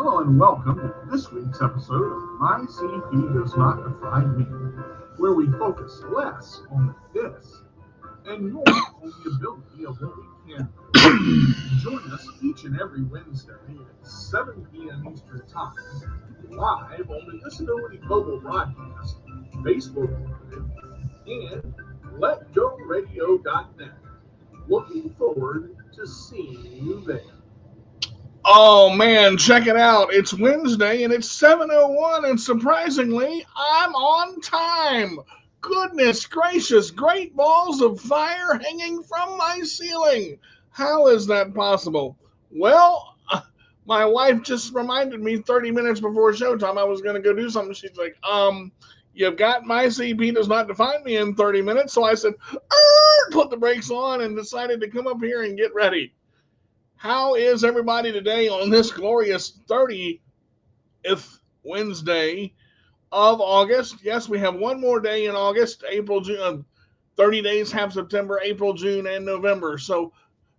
Hello and welcome to this week's episode of My CP Does Not Define Me, where we focus less on the this and more on the ability of what we can do. Join us each and every Wednesday at 7 p.m. Eastern Time, live on the Disability Global Broadcast, Facebook Live, and LetGoRadio.net. Looking forward to seeing you there. Oh man, check it out. It's Wednesday and it's 7:01 and surprisingly, I'm on time. Goodness gracious, great balls of fire hanging from my ceiling. How is that possible? Well, my wife just reminded me 30 minutes before showtime I was going to go do something. She's like, you've got my CP does not define me in 30 minutes. So I said, put the brakes on and decided to come up here and get ready. How is everybody today on this glorious 30th Wednesday of August? Yes, we have one more day in August, April, June, 30 days have September, April, June, and November. So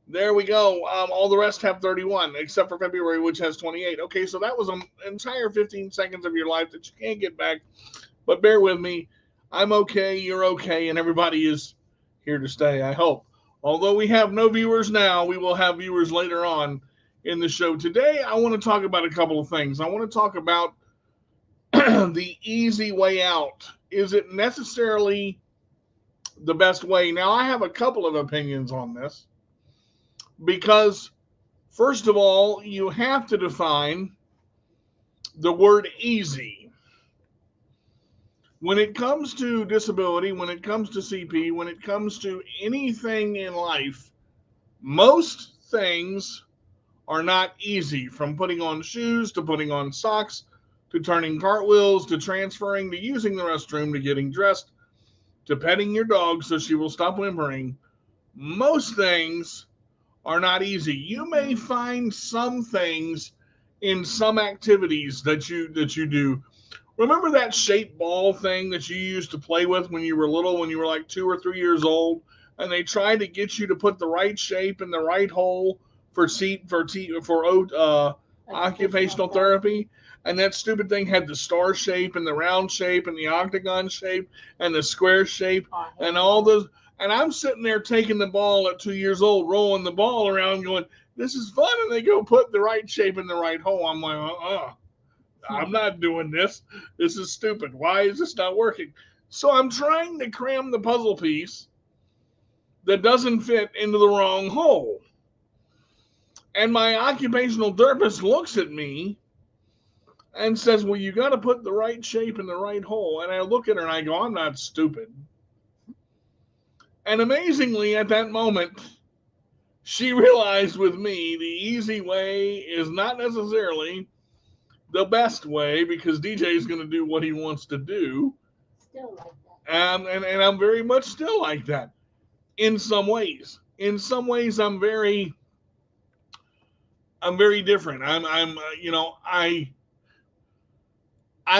there we go. All the rest have 31, except for February, which has 28. Okay, so that was an entire 15 seconds of your life that you can't get back. But bear with me. I'm okay, you're okay, and everybody is here to stay, I hope. Although we have no viewers now, we will have viewers later on in the show. Today, I want to talk about a couple of things. I want to talk about the easy way out. Is it necessarily the best way? Now, I have a couple of opinions on this because, first of all, you have to define the word easy. When it comes to disability, when it comes to CP, when it comes to anything in life, most things are not easy, from putting on shoes to putting on socks to turning cartwheels to transferring to using the restroom to getting dressed to petting your dog so she will stop whimpering. Most things are not easy. You may find some things in some activities that you do. Remember that shaped ball thing that you used to play with when you were little, when you were like 2 or 3 years old, and they tried to get you to put the right shape in the right hole for occupational therapy, and that stupid thing had the star shape and the round shape and the octagon shape and the square shape and all those. And I'm sitting there taking the ball at 2 years old, rolling the ball around, going, "This is fun." And they go put the right shape in the right hole. I'm like, I'm not doing this. This is stupid. Why is this not working? So I'm trying to cram the puzzle piece that doesn't fit into the wrong hole. And my occupational therapist looks at me and says, "Well, you got to put the right shape in the right hole." And I look at her and I go, "I'm not stupid." And amazingly, at that moment, she realized with me the easy way is not necessarily the best way because DJ is going to do what he wants to do. Still like that. And I'm very much still like that in some ways. In some ways, I'm very different. I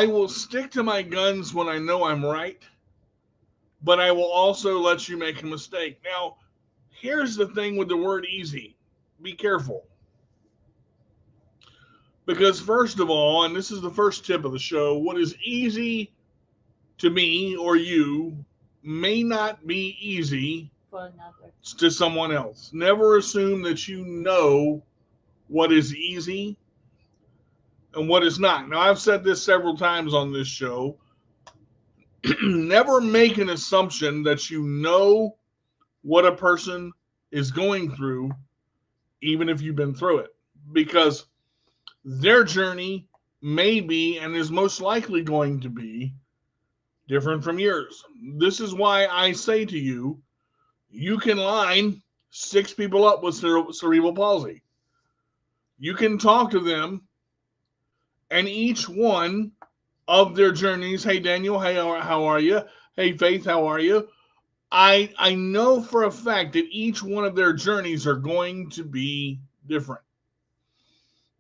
will stick to my guns when I know I'm right, but I will also let you make a mistake. Now, here's the thing with the word easy. Be careful. Because first of all, and this is the first tip of the show, what is easy to me or you may not be easy For another. to someone else. Never assume that you know what is easy and what is not. Now, I've said this several times on this show. Never make an assumption that you know what a person is going through, even if you've been through it, because their journey may be and is most likely going to be different from yours. This is why I say to you, you can line 6 people up with cerebral palsy. You can talk to them, and each one of their journeys, "Hey, Daniel, hey, how are you? Hey, Faith, how are you?" I know for a fact that each one of their journeys are going to be different.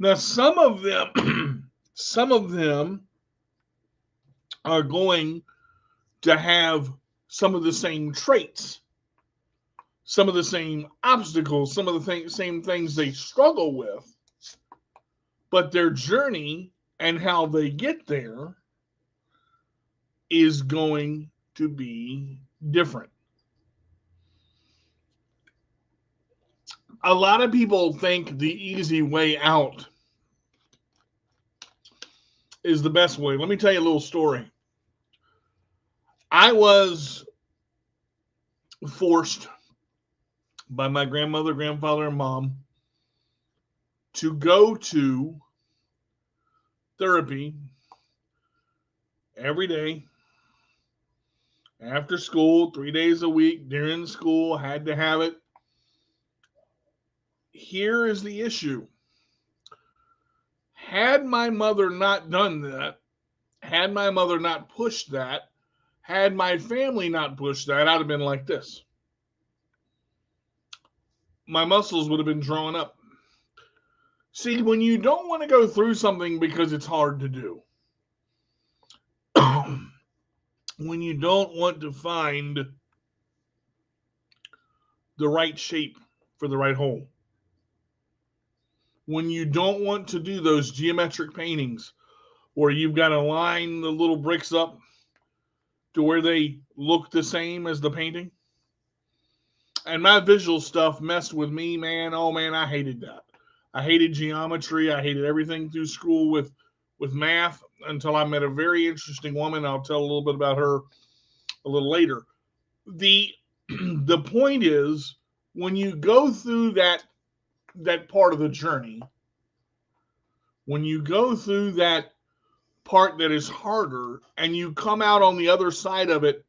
Now, some of them, some of them are going to have some of the same traits, some of the same obstacles, some of the same things they struggle with. but their journey and how they get there is going to be different. A lot of people think the easy way out is the best way. Let me tell you a little story. I was forced by my grandmother, grandfather, and mom to go to therapy every day after school, 3 days a week during school. I had to have it. Here is the issue. Had my mother not done that, had my mother not pushed that, had my family not pushed that, I'd have been like this. My muscles would have been drawn up. See, when you don't want to go through something because it's hard to do, when you don't want to find the right shape for the right hole, when you don't want to do those geometric paintings where you've got to line the little bricks up to where they look the same as the painting. And my visual stuff messed with me, man. Oh, man, I hated that. I hated geometry. I hated everything through school with math until I met a very interesting woman. I'll tell a little bit about her a little later. The point is, when you go through that part of the journey, when you go through that part that is harder and you come out on the other side of it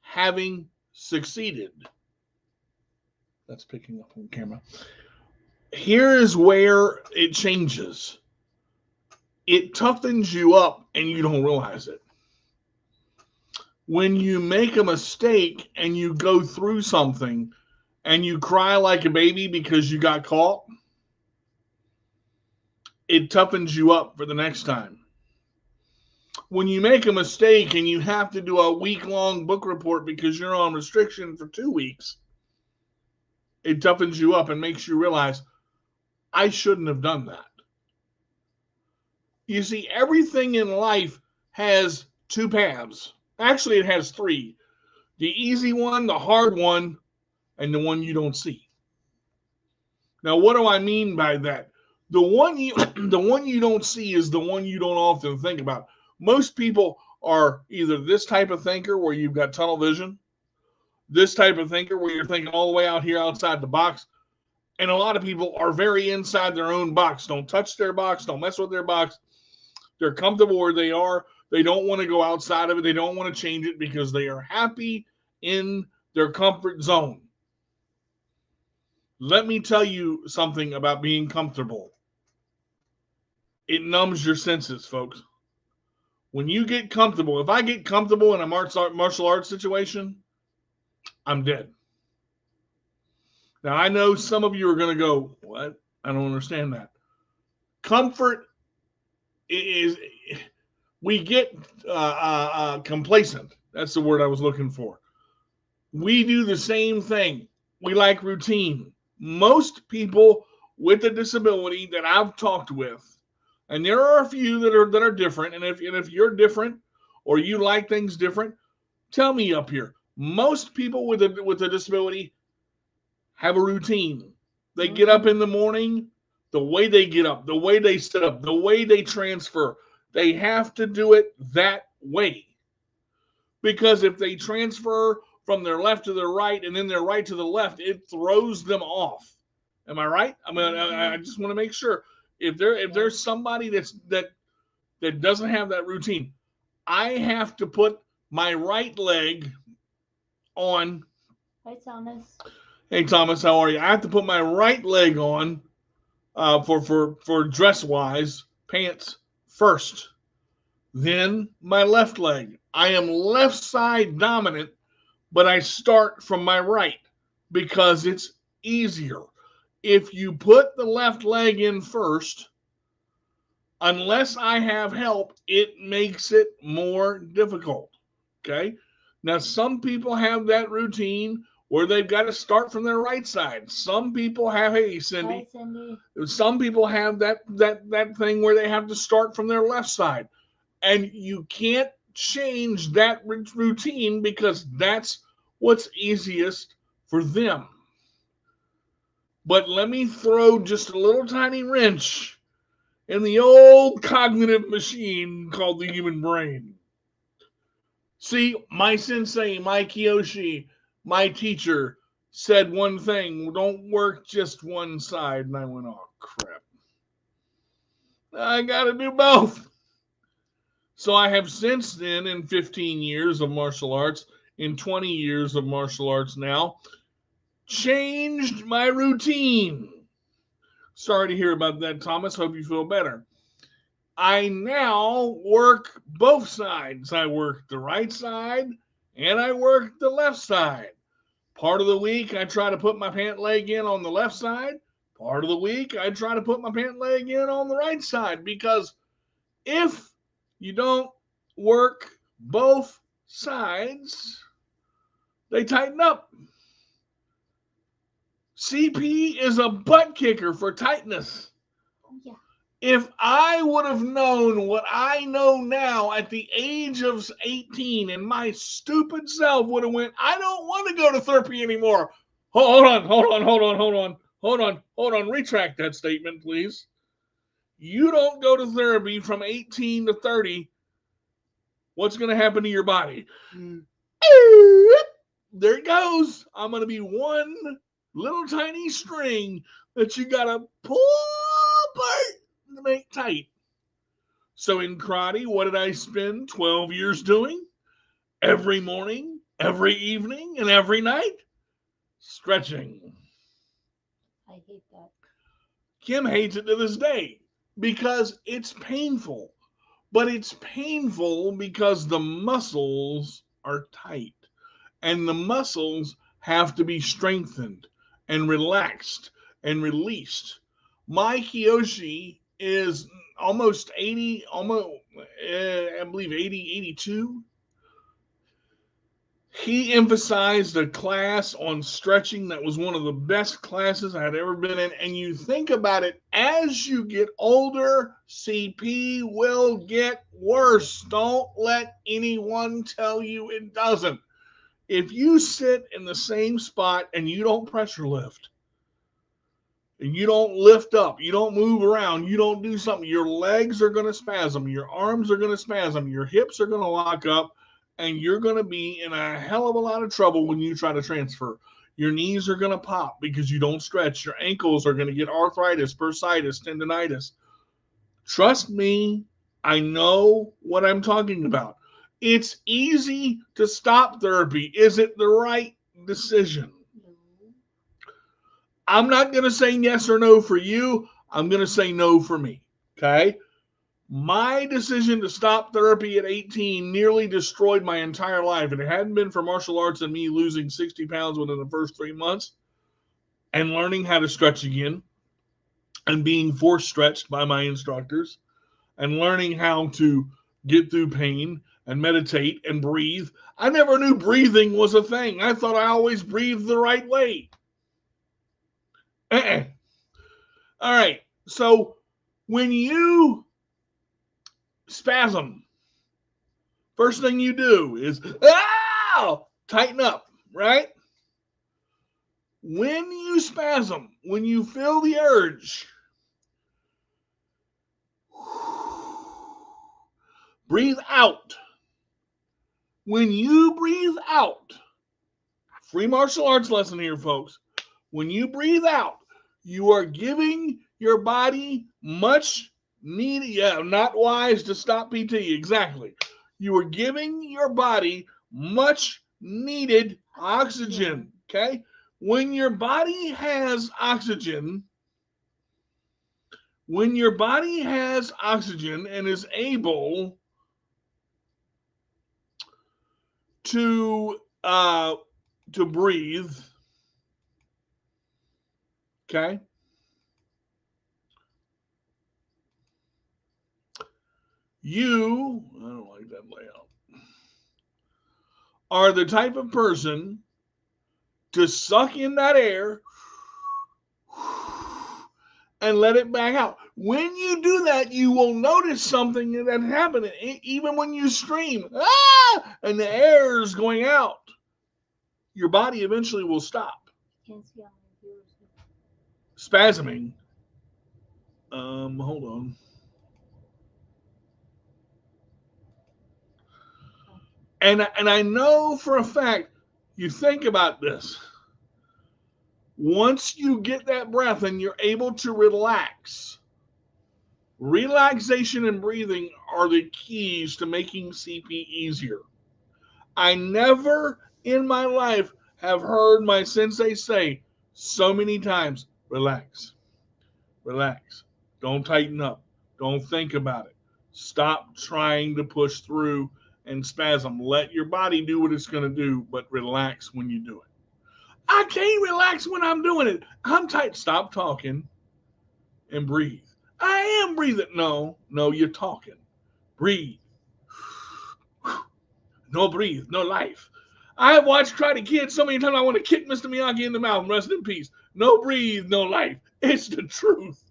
having succeeded, that's picking up on camera. Here is where it changes. It toughens you up and you don't realize it. When you make a mistake and you go through something and you cry like a baby because you got caught, it toughens you up for the next time. When you make a mistake and you have to do a week-long book report because you're on restriction for 2 weeks, it toughens you up and makes you realize, I shouldn't have done that. You see, everything in life has two paths. Actually, it has three. The easy one, the hard one, and the one you don't see. Now, what do I mean by that? The one you don't see is the one you don't often think about. Most people are either this type of thinker where you've got tunnel vision, this type of thinker where you're thinking all the way out here outside the box, and a lot of people are very inside their own box. Don't touch their box. Don't mess with their box. They're comfortable where they are. They don't want to go outside of it. They don't want to change it because they are happy in their comfort zone. Let me tell you something about being comfortable. It numbs your senses, folks. When you get comfortable, if I get comfortable in a martial arts situation, I'm dead. Now, I know some of you are going to go, what? I don't understand that. Comfort is, we get complacent. That's the word I was looking for. We do the same thing. We like routine. Most people with a disability that I've talked with, and there are a few that are different, and if you're different or you like things different, tell me up here. Most people with a disability have a routine. They get up in the morning, the way they get up, the way they sit up, the way they transfer. They have to do it that way. Because if they transfer from their left to their right and then their right to the left, it throws them off. Am I right? I mean, I just want to make sure. If there's somebody that doesn't have that routine, I have to put my right leg on. Hi, Thomas. Hey, Thomas, how are you? I have to put my right leg on for dress-wise pants first. Then my left leg. I am left side dominant, but I start from my right because it's easier. If you put the left leg in first, unless I have help, it makes it more difficult. Okay? Now, some people have that routine where they've got to start from their right side. Some people have, hey, Hi, Cindy, Cindy. some people have that thing where they have to start from their left side. And you can't change that routine because that's what's easiest for them. But let me throw just a little tiny wrench in the old cognitive machine called the human brain. See, my sensei, my Kiyoshi, my teacher said one thing, don't work just one side. And I went, oh, crap. I got to do both. So I have since then, in 15 years of martial arts, in 20 years of martial arts now, changed my routine. Sorry to hear about that, Thomas. Hope you feel better. I now work both sides. I work the right side and I work the left side. Part of the week, I try to put my pant leg in on the left side. Part of the week, I try to put my pant leg in on the right side, because if you don't work both sides, they tighten up. CP is a butt kicker for tightness. Oh, yeah. If I would have known what I know now at the age of 18, and my stupid self would have went, I don't want to go to therapy anymore. Hold on. Retract that statement, please. You don't go to therapy from 18 to 30. What's going to happen to your body? There it goes. I'm going to be one little tiny string that you got to pull apart to make tight. So in karate, what did I spend 12 years doing? Every morning, every evening, and every night? Stretching. I hate that. Kim hates it to this day because it's painful. But it's painful because the muscles are tight. And the muscles have to be strengthened and relaxed and released. My Kiyoshi is almost 80, I believe 80, 82. He emphasized a class on stretching that was one of the best classes I had ever been in. And you think about it, as you get older, CP will get worse. Don't let anyone tell you it doesn't. If you sit in the same spot and you don't pressure lift, and you don't lift up, you don't move around, you don't do something, your legs are going to spasm, your arms are going to spasm, your hips are going to lock up, and you're going to be in a hell of a lot of trouble when you try to transfer. Your knees are going to pop because you don't stretch. Your ankles are going to get arthritis, bursitis, tendonitis. Trust me, I know what I'm talking about. It's easy to stop therapy. Is it the right decision? No. I'm not going to say yes or no for you. I'm going to say no for me. Okay? My decision to stop therapy at 18 nearly destroyed my entire life. If it hadn't been for martial arts and me losing 60 pounds within the first 3 months and learning how to stretch again and being force stretched by my instructors and learning how to get through pain and meditate and breathe, I never knew breathing was a thing. I thought I always breathed the right way. All right. So when you spasm, first thing you do is tighten up, right? When you spasm, when you feel the urge, breathe out. When you breathe out, free martial arts lesson here, folks. When you breathe out, you are giving your body much needed, not wise to stop PT, exactly. You are giving your body much needed oxygen, okay? When your body has oxygen, and is able to breathe, okay? You, I don't like that layout, are the type of person to suck in that air and let it back out. When you do that, you will notice something that happened. Even when you scream, ah, and the air is going out, your body eventually will stop spasming. Hold on. And I know for a fact, you think about this. Once you get that breath and you're able to relax, relaxation and breathing are the keys to making CP easier. I never in my life have heard my sensei say so many times, relax, relax, don't tighten up, don't think about it, stop trying to push through and spasm. Let your body do what it's going to do, but relax when you do it. I can't relax when I'm doing it. I'm tight. Stop talking and breathe. I am breathing. No, you're talking. Breathe. No breathe, no life. I have watched Karate Kid so many times I want to kick Mr. Miyagi in the mouth. Rest in peace. No breathe, no life. It's the truth.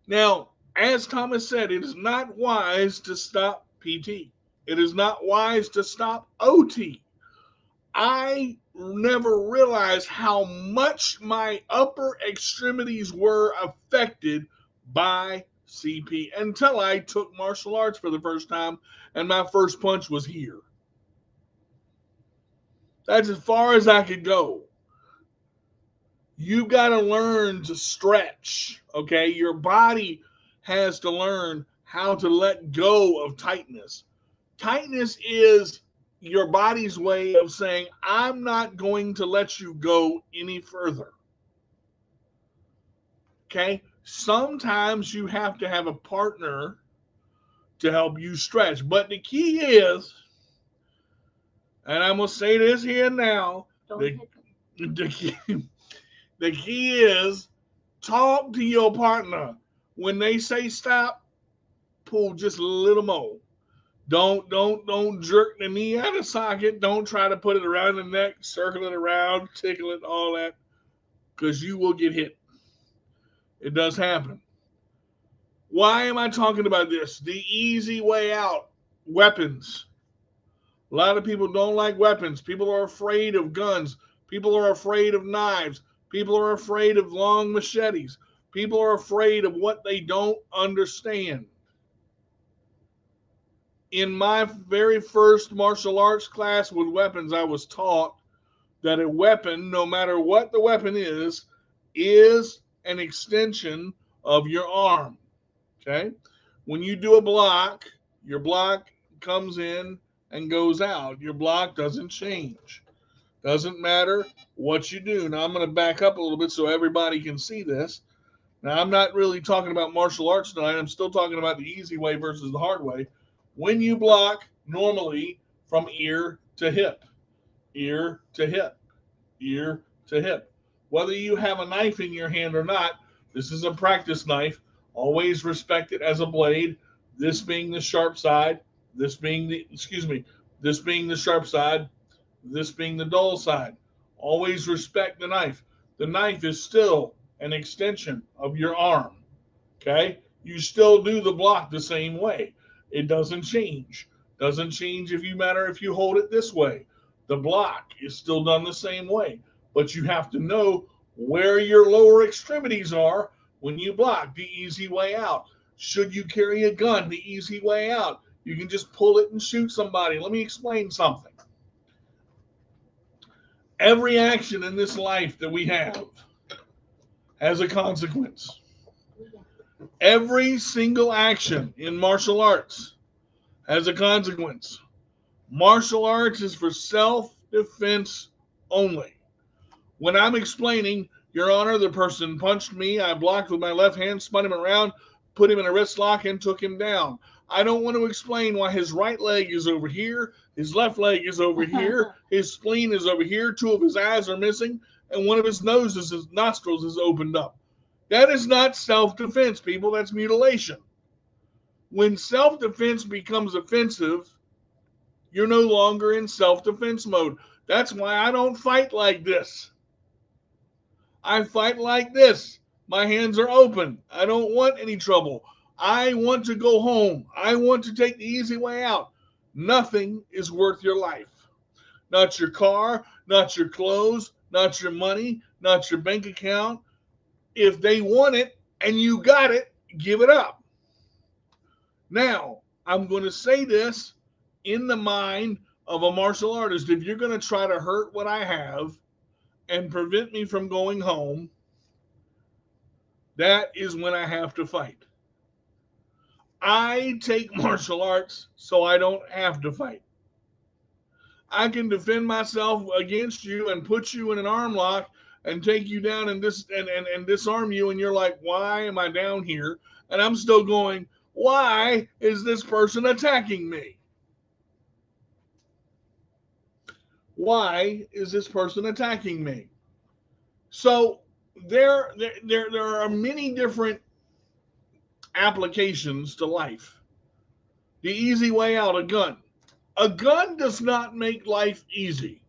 Now, as Thomas said, it is not wise to stop PT. It is not wise to stop OT. I never realized how much my upper extremities were affected by CP until I took martial arts for the first time and my first punch was here. That's as far as I could go. You got to learn to stretch, okay? Your body has to learn how to let go of tightness. Tightness is your body's way of saying, I'm not going to let you go any further. Okay? Sometimes you have to have a partner to help you stretch. But the key is, and I'm going to say this here now, the key is talk to your partner. When they say stop, pull just a little more. Don't jerk the knee out of socket. Don't try to put it around the neck, circle it around, tickle it, all that, because you will get hit. It does happen. Why am I talking about this? The easy way out, weapons. A lot of people don't like weapons. People are afraid of guns. People are afraid of knives. People are afraid of long machetes. People are afraid of what they don't understand. In my very first martial arts class with weapons, I was taught that a weapon, no matter what the weapon is an extension of your arm. Okay? When you do a block, your block comes in and goes out. Your block doesn't change. Doesn't matter what you do. Now, I'm going to back up a little bit so everybody can see this. Now, I'm not really talking about martial arts tonight. I'm still talking about the easy way versus the hard way. When you block, normally from ear to hip, ear to hip, ear to hip. Whether you have a knife in your hand or not, this is a practice knife. Always respect it as a blade. This being the sharp side, this being the sharp side, this being the dull side. Always respect the knife. The knife is still an extension of your arm. Okay? You still do the block the same way. It doesn't change. Doesn't change if you hold it this way. The block is still done the same way. But you have to know where your lower extremities are when you block. The easy way out. Should you carry a gun? The easy way out. You can just pull it and shoot somebody. Let me explain something. Every action in this life that we have has a consequence. Every single action in martial arts has a consequence. Martial arts is for self-defense only. When I'm explaining, Your Honor, the person punched me, I blocked with my left hand, spun him around, put him in a wrist lock, and took him down. I don't want to explain why his right leg is over here, his left leg is over here, his spleen is over here, two of his eyes are missing, and one of his nostrils is opened up. That is not self-defense, people. That's mutilation. When self-defense becomes offensive, you're no longer in self-defense mode. That's why I don't fight like this. I fight like this. My hands are open. I don't want any trouble. I want to go home. I want to take the easy way out. Nothing is worth your life. Not your car, not your clothes, not your money, not your bank account. If they want it and you got it, give it up. Now, I'm going to say this in the mind of a martial artist. If you're going to try to hurt what I have and prevent me from going home, that is when I have to fight. I take martial arts so I don't have to fight. I can defend myself against you and put you in an arm lock and take you down and disarm you, and you're like, why am I down here? And I'm still going, why is this person attacking me? Why is this person attacking me? So there are many different applications to life. The easy way out, a gun. A gun does not make life easy.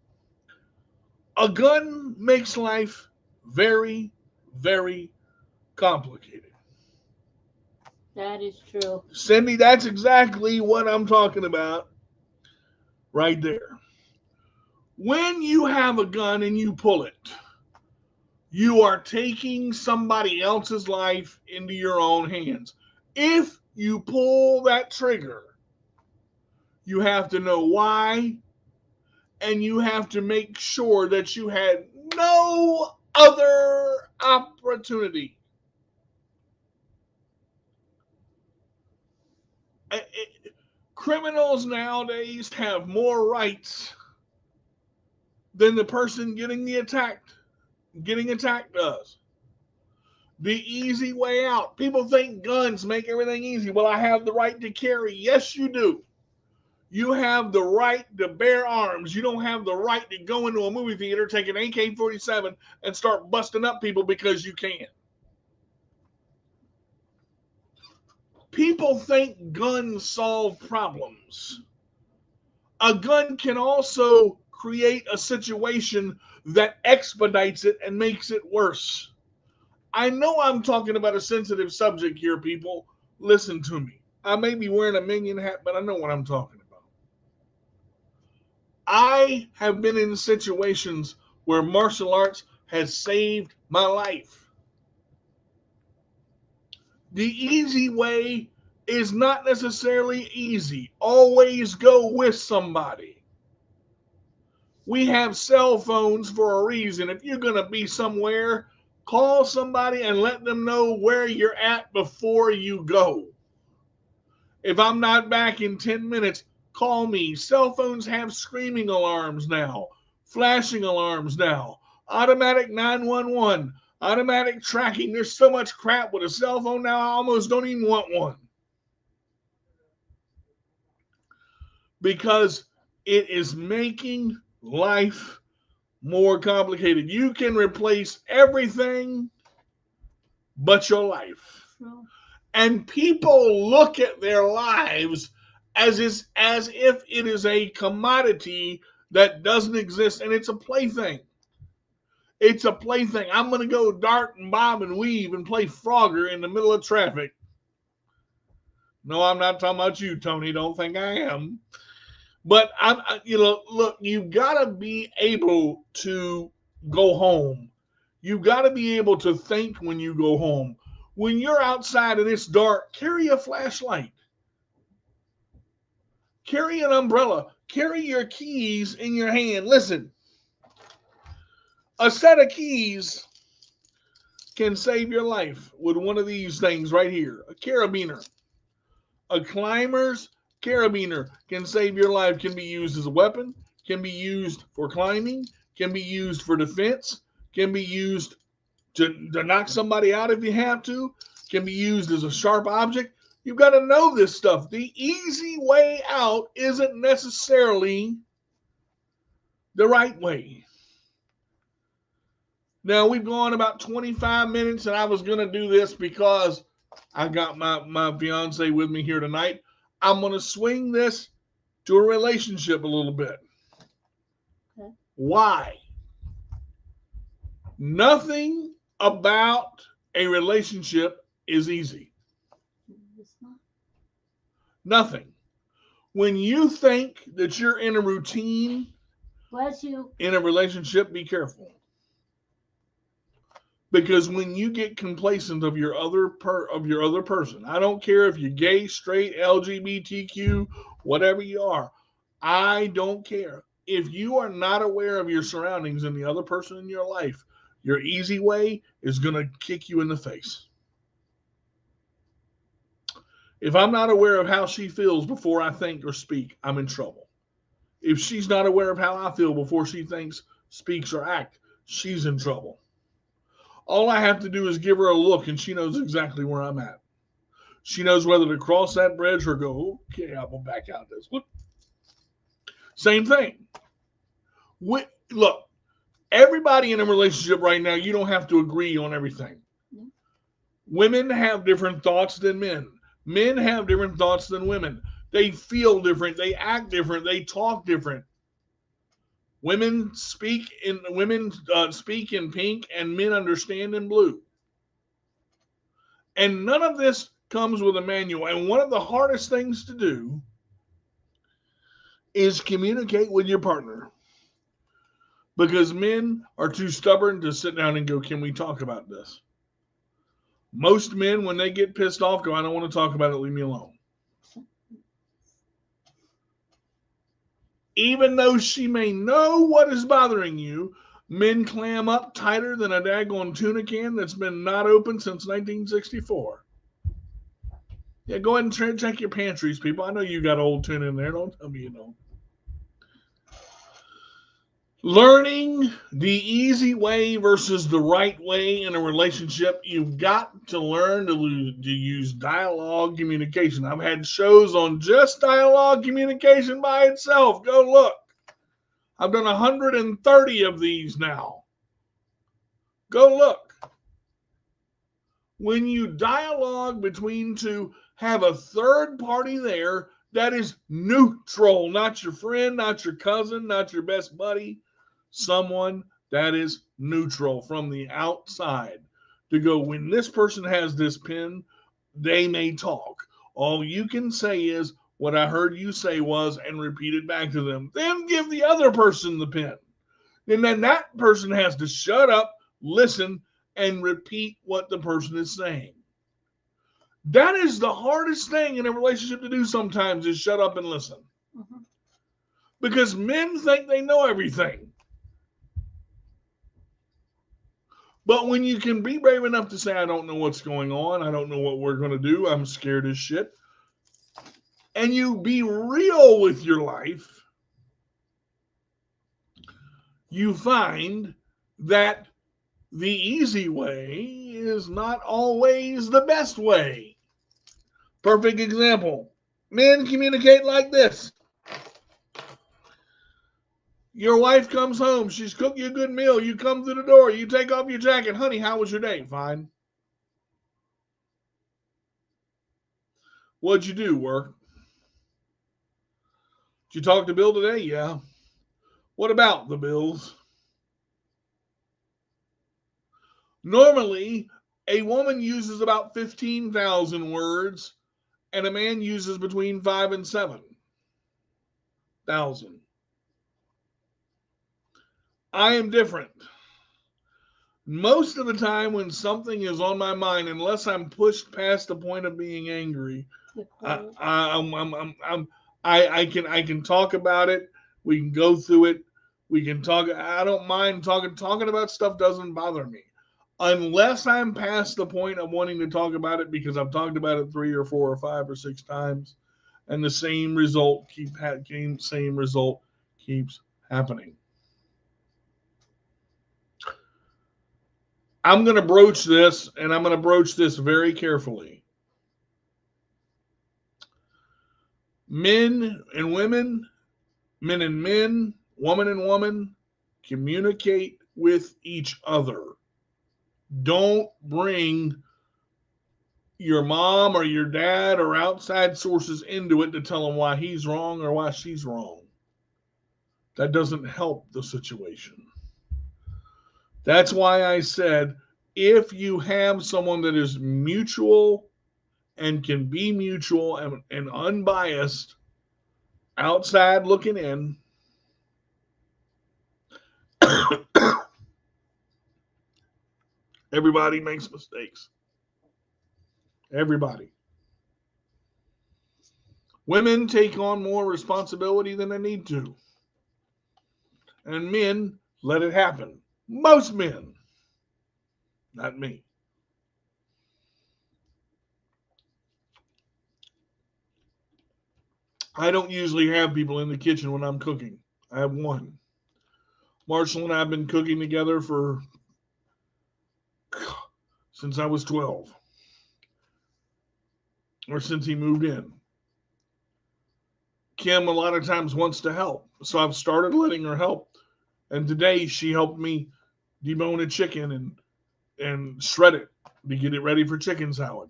A gun makes life very, very complicated. That is true. Cindy, that's exactly what I'm talking about right there. When you have a gun and you pull it, you are taking somebody else's life into your own hands. If you pull that trigger, you have to know why, and you have to make sure that you had no other opportunity. Criminals nowadays have more rights than the person getting attacked does. The easy way out. People think guns make everything easy. Well, I have the right to carry. Yes, you do. You have the right to bear arms. You don't have the right to go into a movie theater, take an AK-47, and start busting up people because you can. People think guns solve problems. A gun can also create a situation that expedites it and makes it worse. I know I'm talking about a sensitive subject here, people. Listen to me. I may be wearing a minion hat, but I know what I'm talking about. I have been in situations where martial arts has saved my life. The easy way is not necessarily easy. Always go with somebody. We have cell phones for a reason. If you're going to be somewhere, call somebody and let them know where you're at before you go. If I'm not back in 10 minutes, call me. Cell phones have screaming alarms now, flashing alarms now, automatic 911, automatic tracking. There's so much crap with a cell phone now, I almost don't even want one. Because it is making life more complicated. You can replace everything but your life. True. And people look at their lives as if it is a commodity that doesn't exist, and it's a plaything. It's a plaything. I'm going to go dart and bob and weave and play Frogger in the middle of traffic. No, I'm not talking about you, Tony. Don't think I am. But look, you've got to be able to go home. You've got to be able to think when you go home. When you're outside and it's dark, carry a flashlight. Carry an umbrella. Carry your keys in your hand. Listen, a set of keys can save your life with one of these things right here. A carabiner. A climber's carabiner can save your life. Can be used as a weapon. Can be used for climbing. Can be used for defense. Can be used to knock somebody out if you have to. Can be used as a sharp object. You've got to know this stuff. The easy way out isn't necessarily the right way. Now, we've gone about 25 minutes, and I was going to do this because I got my fiance with me here tonight. I'm going to swing this to a relationship a little bit. Okay. Why? Nothing about a relationship is easy. It's not. Nothing. When you think that you're in a routine Bless you. in a relationship, be careful. Because when you get complacent of your other person, I don't care if you're gay, straight, LGBTQ, whatever you are, I don't care. If you are not aware of your surroundings and the other person in your life, your easy way is going to kick you in the face. If I'm not aware of how she feels before I think or speak, I'm in trouble. If she's not aware of how I feel before she thinks, speaks, or acts, she's in trouble. All I have to do is give her a look and she knows exactly where I'm at. She knows whether to cross that bridge or go, okay, I'm going to back out this. Look. Same thing. Look, everybody in a relationship right now, you don't have to agree on everything. Women have different thoughts than men. Men have different thoughts than women. They feel different. They act different. They talk different. Women speak in pink, and men understand in blue. And none of this comes with a manual. And one of the hardest things to do is communicate with your partner. Because men are too stubborn to sit down and go, can we talk about this? Most men, when they get pissed off, go, I don't want to talk about it, leave me alone. Even though she may know what is bothering you, men clam up tighter than a daggone tuna can that's been not open since 1964. Yeah, go ahead and check your pantries, people. I know you got old tuna in there. Don't tell me you don't. Learning the easy way versus the right way in a relationship, you've got to learn to use dialogue communication. I've had shows on just dialogue communication by itself. Go look. I've done 130 of these now. Go look. When you dialogue between two, have a third party there that is neutral, not your friend, not your cousin, not your best buddy. Someone that is neutral from the outside to go, when this person has this pen, they may talk. All you can say is, what I heard you say was, and repeat it back to them. Then give the other person the pen. And then that person has to shut up, listen, and repeat what the person is saying. That is the hardest thing in a relationship to do sometimes, is shut up and listen. Mm-hmm. Because men think they know everything. But when you can be brave enough to say, I don't know what's going on, I don't know what we're going to do, I'm scared as shit, and you be real with your life, you find that the easy way is not always the best way. Perfect example. Men communicate like this. Your wife comes home. She's cooked you a good meal. You come through the door. You take off your jacket. Honey, how was your day? Fine. What'd you do? Work. Did you talk to Bill today? Yeah. What about the bills? Normally, a woman uses about 15,000 words, and a man uses between 5,000 and 7,000. I am different. Most of the time when something is on my mind, unless I'm pushed past the point of being angry, I can talk about it. We can go through it. We can talk. I don't mind talking about stuff. Doesn't bother me, unless I'm past the point of wanting to talk about it because I've talked about it 3 or 4 or 5 or 6 times, and the same result keeps happening. I'm going to broach this, and I'm going to broach this very carefully. Men and women, men and men, woman and woman, communicate with each other. Don't bring your mom or your dad or outside sources into it to tell them why he's wrong or why she's wrong. that doesn't help the situation. That's why I said, if you have someone that is mutual and can be mutual and unbiased, outside looking in, everybody makes mistakes. Everybody. Women take on more responsibility than they need to. And men let it happen. Most men. Not me. I don't usually have people in the kitchen when I'm cooking. I have one. Marshall and I have been cooking together since I was 12. Or since he moved in. Kim a lot of times wants to help. So I've started letting her help. And today she helped me debone a chicken and shred it to get it ready for chicken salad.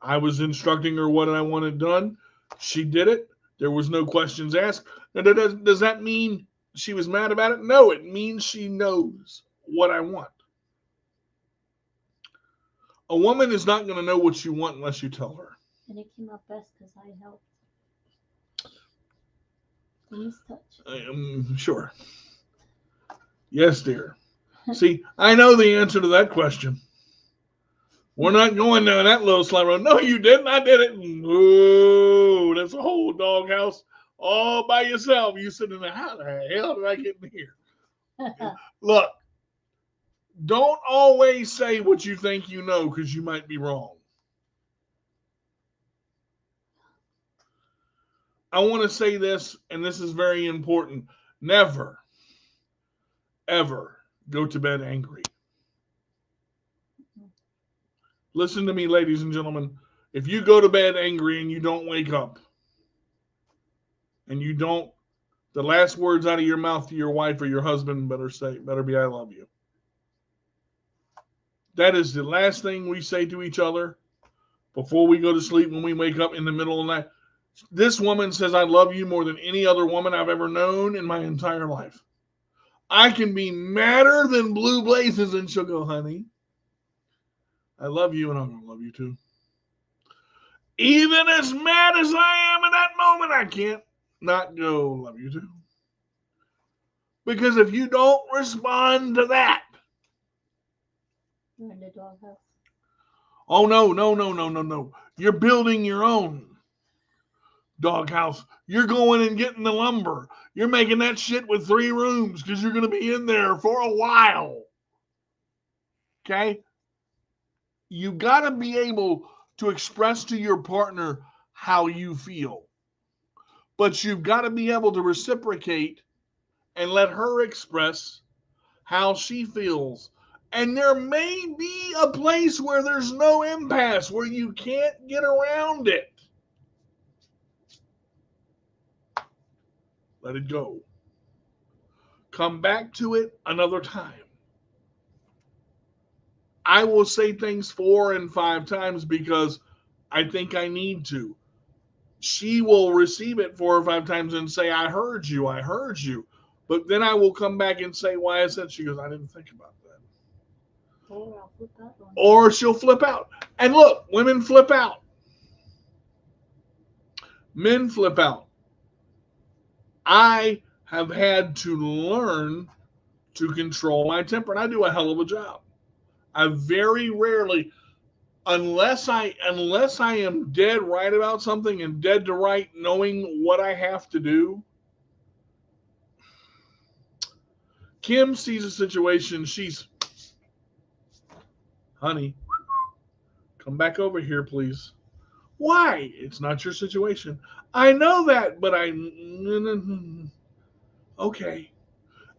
I was instructing her what I wanted done. She did it. There was no questions asked. Now, does that mean she was mad about it? No, it means she knows what I want. A woman is not going to know what you want unless you tell her. And it came out best because I helped. Please touch. Sure. Yes, dear. See, I know the answer to that question. We're not going down that little slide road. No, you didn't. I did it. Ooh, that's a whole doghouse all by yourself. You sitting there, how the hell did I get in here? Look, don't always say what you think you know because you might be wrong. I want to say this, and this is very important. Never, ever go to bed angry. Listen to me, ladies and gentlemen. If you go to bed angry and you don't wake up, and you don't, the last words out of your mouth to your wife or your husband better be, I love you. That is the last thing we say to each other before we go to sleep when we wake up in the middle of the night. This woman says, I love you more than any other woman I've ever known in my entire life. I can be madder than blue blazes, and she'll go, honey, I love you and I'm going to love you too. Even as mad as I am in that moment, I can't not go love you too. Because if you don't respond to that, You're in the doghouse. oh, no. You're building your own doghouse. You're going and getting the lumber. You're making that shit with 3 rooms because you're going to be in there for a while. Okay? You got to be able to express to your partner how you feel. But you've got to be able to reciprocate and let her express how she feels. And there may be a place where there's no impasse, where you can't get around it. Let it go. Come back to it another time. I will say things 4 and 5 times because I think I need to. She will receive it 4 or 5 times and say, I heard you. But then I will come back and say why I said. She goes, I didn't think about that. Or I'll flip out on you. Or she'll flip out. And look, women flip out. Men flip out. I have had to learn to control my temper, and I do a hell of a job. I very rarely, unless I am dead right about something and dead to right knowing what I have to do. Kim sees a situation, she's, honey, come back over here, please. Why? It's not your situation. I know that, but okay.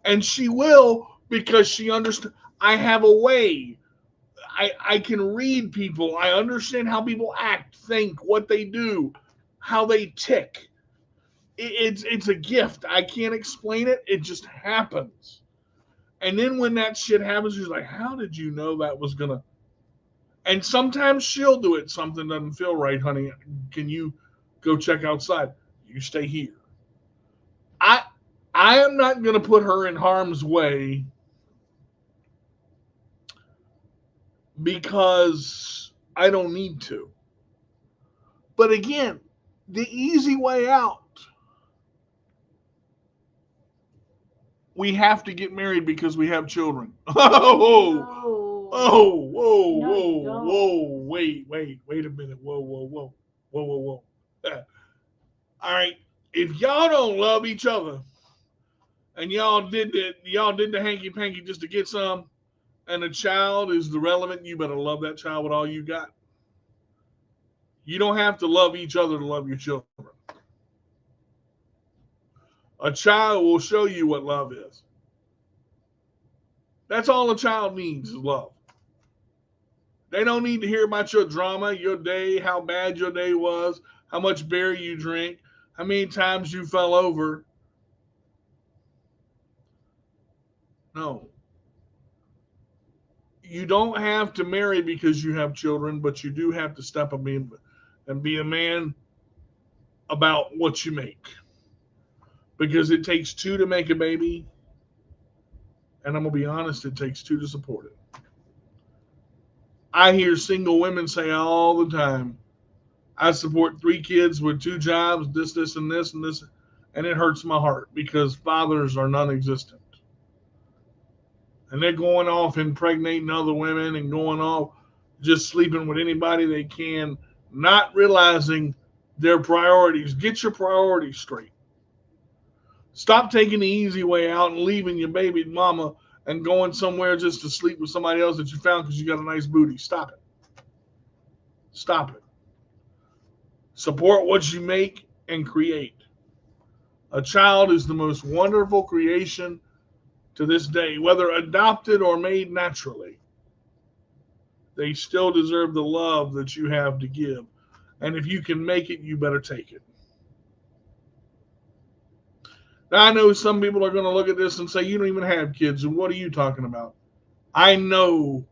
And she will, because she understands. I have a way. I can read people. I understand how people act, think, what they do, how they tick. It's a gift. I can't explain it. It just happens. And then when that shit happens, she's like, how did you know that was going to? And sometimes she'll do it. Something doesn't feel right, honey. Can you go check outside? You stay here. I am not going to put her in harm's way because I don't need to. But again, the easy way out, we have to get married because we have children. Oh, No. whoa, No, you don't. whoa, wait a minute. Whoa. All right, if y'all don't love each other and y'all did the hanky panky just to get some, and the child is the relevant, you better love that child with all you got. You don't have to love each other to love your children. A child will show you what love is. That's all a child needs is love. They don't need to hear about your drama, your day, how bad your day was, how much beer you drink, how many times you fell over. No. You don't have to marry because you have children, but you do have to step up and be a man about what you make. Because it takes two to make a baby, and I'm going to be honest, it takes two to support it. I hear single women say all the time, I support 3 kids with 2 jobs, this, and this, and it hurts my heart because fathers are non-existent. And they're going off impregnating other women and going off just sleeping with anybody they can, not realizing their priorities. Get your priorities straight. Stop taking the easy way out and leaving your baby mama and going somewhere just to sleep with somebody else that you found because you got a nice booty. Stop it. Stop it. Support what you make and create. A child is the most wonderful creation to this day, whether adopted or made naturally. They still deserve the love that you have to give. And if you can make it, you better take it. Now, I know some people are going to look at this and say, you don't even have kids, and what are you talking about? I know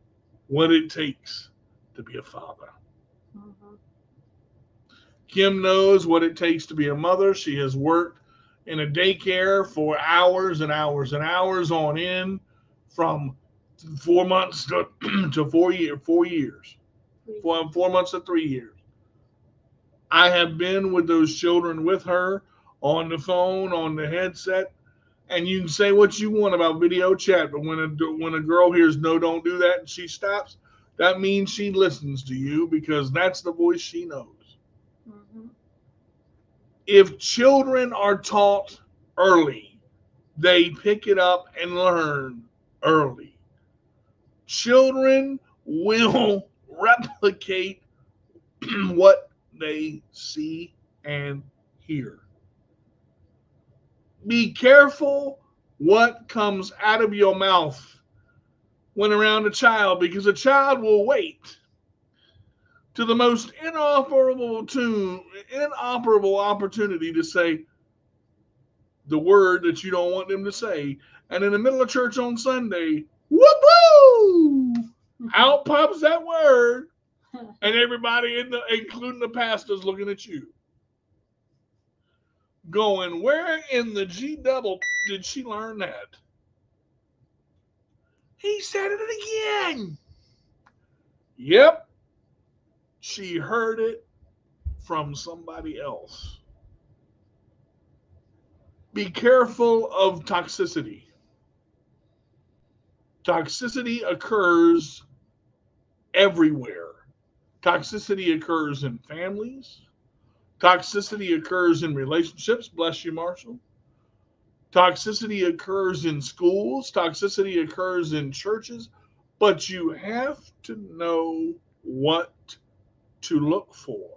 what it takes to be a father. Mhm. Kim knows what it takes to be a mother. She has worked in a daycare for hours and hours and hours on end from 4 months to 4 years, 4 months to 3 years. I have been with those children with her on the phone, on the headset, and you can say what you want about video chat, but when a girl hears no, don't do that, and she stops, that means she listens to you because that's the voice she knows. Mhm. If children are taught early, they pick it up and learn early. Children will replicate what they see and hear. Be careful what comes out of your mouth when around a child because a child will wait to the most inoperable opportunity to say the word that you don't want them to say. And in the middle of church on Sunday, whoop-woo! Out pops that word, and everybody, including the pastors, looking at you. Going, where in the G double did she learn that? He said it again. Yep. She heard it from somebody else. Be careful of toxicity. Toxicity occurs everywhere. Toxicity occurs in families. Toxicity occurs in relationships. Bless you, Marshall. Toxicity occurs in schools. Toxicity occurs in churches. But you have to know what to look for.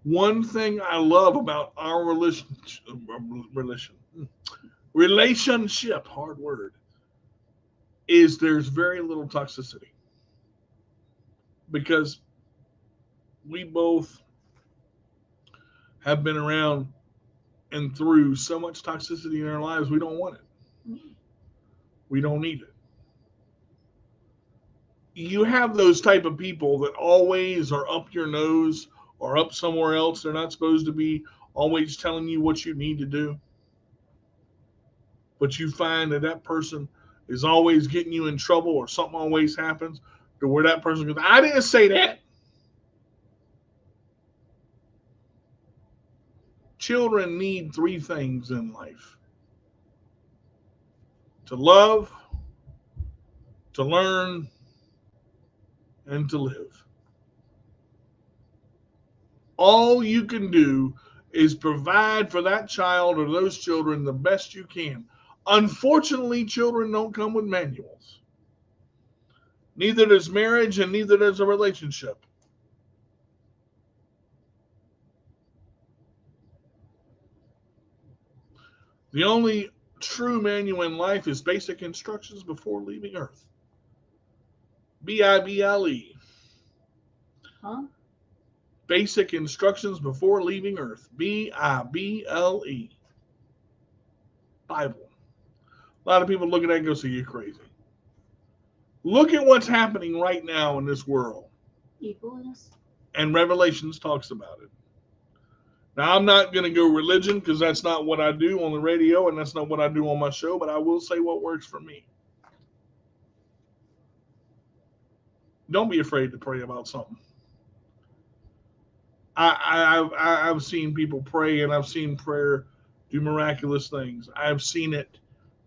One thing I love about our relationship, hard word, is there's very little toxicity because we both have been around and through so much toxicity in our lives, we don't want it. We don't need it. You have those type of people that always are up your nose or up somewhere else. They're not supposed to be always telling you what you need to do. But you find that that person is always getting you in trouble, or something always happens to where that person goes, I didn't say that. Children need three things in life: to love, to learn, and to live. All you can do is provide for that child or those children the best you can. Unfortunately, children don't come with manuals. Neither does marriage, and neither does a relationship. The only true manual in life is basic instructions before leaving Earth. Bible. Huh? Basic instructions before leaving Earth. Bible. Bible. A lot of people look at that and go, so you're crazy. Look at what's happening right now in this world. Evilness. And Revelations talks about it. Now, I'm not going to go religion because that's not what I do on the radio and that's not what I do on my show, but I will say what works for me. Don't be afraid to pray about something. I've seen people pray, and I've seen prayer do miraculous things. I've seen it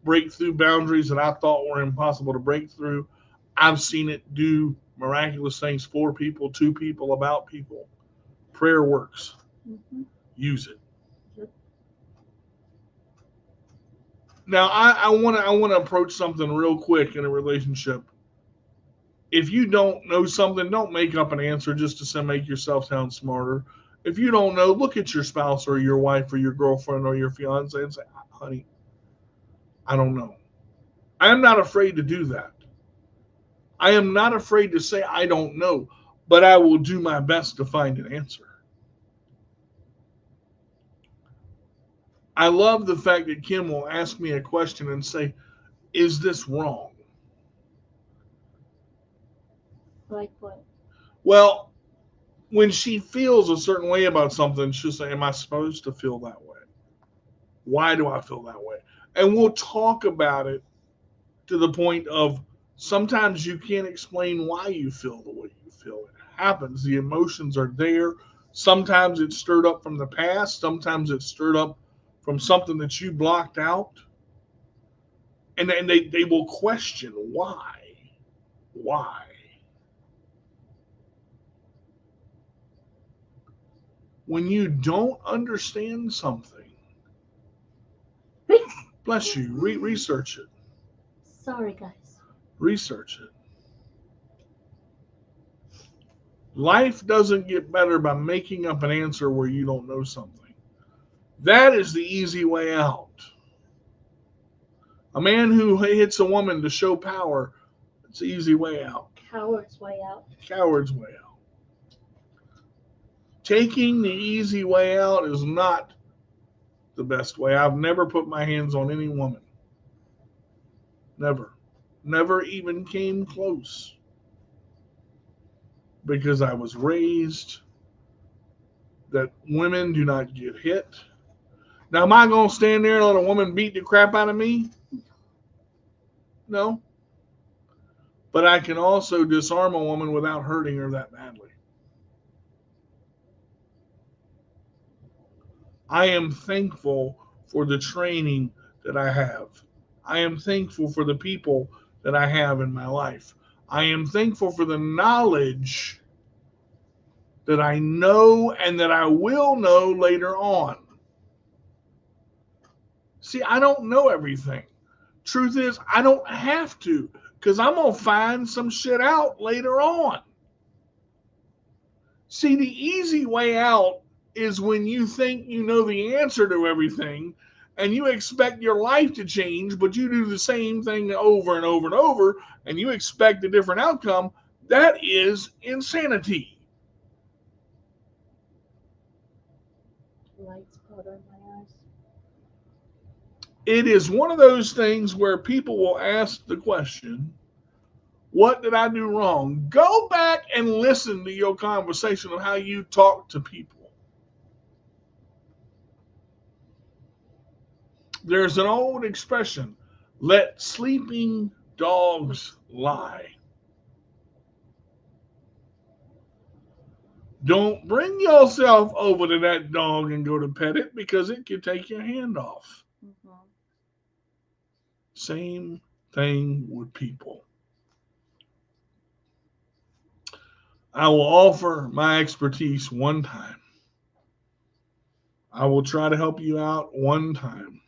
break through boundaries that I thought were impossible to break through. I've seen it do miraculous things for people, to people, about people. Prayer works. Mm-hmm. Use it. Yep. Now, I want to approach something real quick in a relationship. If you don't know something, don't make up an answer just to make yourself sound smarter. If you don't know, look at your spouse or your wife or your girlfriend or your fiance and say, honey, I don't know. I am not afraid to do that. I am not afraid to say I don't know, but I will do my best to find an answer. I love the fact that Kim will ask me a question and say, is this wrong? Like what? Well, when she feels a certain way about something, she'll say, am I supposed to feel that way? Why do I feel that way? And we'll talk about it to the point of sometimes you can't explain why you feel the way you feel. It happens. The emotions are there. Sometimes it's stirred up from the past. Sometimes it's stirred up from something that you blocked out. And then they will question why. Why? When you don't understand something, bless you, research it. Sorry, guys. Research it. Life doesn't get better by making up an answer where you don't know something. That is the easy way out. A man who hits a woman to show power, it's the easy way out. Coward's way out. Coward's way out. Taking the easy way out is not the best way. I've never put my hands on any woman. Never. Never even came close. Because I was raised that women do not get hit. Now, am I going to stand there and let a woman beat the crap out of me? No. But I can also disarm a woman without hurting her that badly. I am thankful for the training that I have. I am thankful for the people that I have in my life. I am thankful for the knowledge that I know and that I will know later on. See, I don't know everything. Truth is, I don't have to, because I'm going to find some shit out later on. See, the easy way out is when you think you know the answer to everything and you expect your life to change, but you do the same thing over and over and over and you expect a different outcome. That is insanity. Lights powder in my eyes. It is one of those things where people will ask the question, What did I do wrong? Go back and listen to your conversation of how you talk to people. There's an old expression, let sleeping dogs lie. Don't bring yourself over to that dog and go to pet it because it can take your hand off. Mhm. Same thing with people. I will offer my expertise one time. I will try to help you out one time.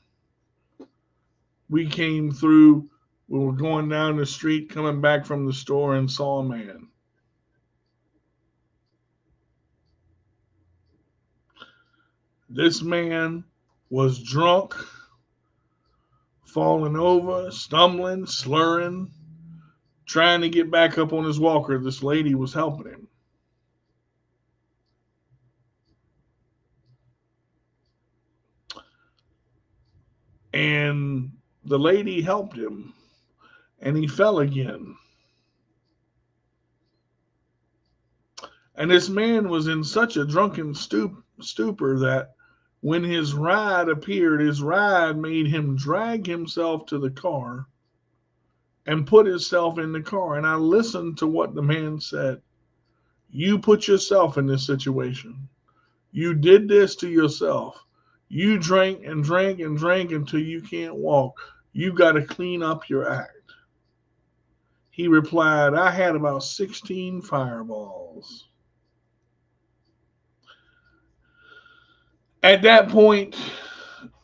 We came through, we were going down the street coming back from the store and saw a man. This man was drunk, falling over, stumbling, slurring, trying to get back up on his walker. This lady was helping him. And the lady helped him, and he fell again. And this man was in such a drunken stupor that when his ride appeared, his ride made him drag himself to the car and put himself in the car. And I listened to what the man said. You put yourself in this situation. You did this to yourself. You drank and drank and drank until you can't walk. You got to clean up your act. He replied, I had about 16 fireballs. At that point,